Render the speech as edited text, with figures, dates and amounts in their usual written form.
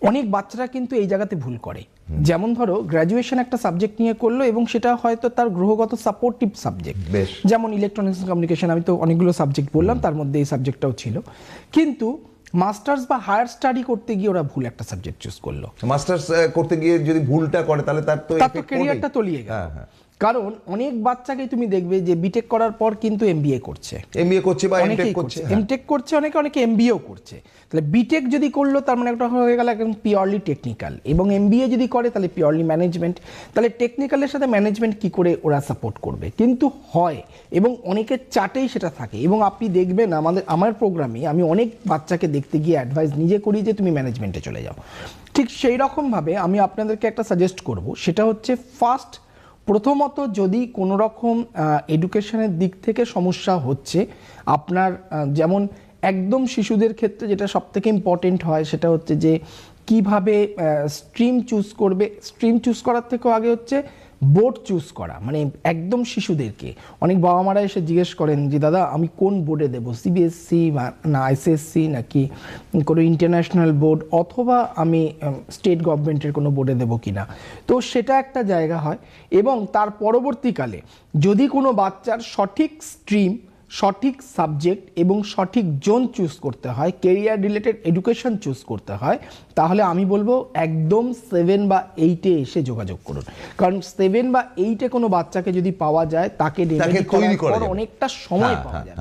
অনেক বাচ্চারা কিন্তু এই জায়গাতে ভুল করে। যেমন ধরো গ্র্যাজুয়েশন একটা সাবজেক্ট নিয়ে করলো এবং সেটা হয়তো তার গ্রহগত সাপোর্টিভ সাবজেক্ট, যেমন ইলেকট্রনিক্স কমিউনিকেশন, আমি তো অনেকগুলো সাবজেক্ট বললাম, তার মধ্যে এই সাবজেক্টটাও ছিল, কিন্তু মাস্টার্স বা হায়ার স্টাডি করতে গিয়ে ওরা ভুল একটা সাবজেক্ট চুজ করলো। মাস্টার্স করতে গিয়ে যদি ভুলটা করে তাহলে তার তো ক্যারিয়ারটা তলিয়ে গেল। কারণ অনেক বাচ্চাকে তুমি দেখবে যে বিটেক করার পর কিন্তু এমবিএ করছে বা এমটেক করছে, এমটেক করছে, অনেকে এমবিএও করছে। তাহলে বিটেক যদি করলো তার মানে একটা হয়ে গেল একদম পিওরলি টেকনিক্যাল, এবং এমবিএ যদি করে তাহলে পিওরলি ম্যানেজমেন্ট। তাহলে টেকনিক্যালের সাথে ম্যানেজমেন্ট কি করে ওরা সাপোর্ট করবে? কিন্তু হয়, এবং অনেকের চাটেই সেটা থাকে। এবং আপনি দেখবেন আমার প্রোগ্রামে আমি অনেক বাচ্চাকে দেখতে গিয়ে অ্যাডভাইস নিজে করি যে তুমি ম্যানেজমেন্টে চলে যাও। ঠিক সেই রকমভাবে আমি আপনাদেরকে একটা সাজেস্ট করব, সেটা হচ্ছে প্রথমত যদি কোনো রকম এডুকেশনের দিক থেকে সমস্যা হচ্ছে আপনার, যেমন একদম শিশুদের ক্ষেত্রে যেটা সবথেকে ইম্পর্টেন্ট হয় সেটা হচ্ছে যে কিভাবে স্ট্রিম চুজ করবে। স্ট্রিম চুজ করার থেকেও আগে হচ্ছে বোর্ড চুজ করা। মানে একদম শিশুদেরকে অনেক বাবা মারা এসে জিজ্ঞেস করেন যে দাদা আমি কোন বোর্ডে দেবো, সিবিএসসি না আইসিএসসি নাকি কোনো ইন্টারন্যাশনাল বোর্ড, অথবা আমি স্টেট গভর্নমেন্টের কোনো বোর্ডে দেবো কিনা। তো সেটা একটা জায়গা হয়। এবং তার পরবর্তীকালে যদি কোনো বাচ্চার সঠিক স্ট্রিম, সঠিক সাবজেক্ট এবং সঠিক জোন চুজ করতে হয়, কেরিয়ার রিলেটেড এডুকেশন চুজ করতে হয়, তাহলে আমি বলবো একদম 7 বা 8-এ এসে যোগাযোগ করুন। কারণ 7 বা 8-এ কোনো বাচ্চাকে যদি পাওয়া যায় তাকে তৈরি করার অনেকটা সময় পাওয়া যায়।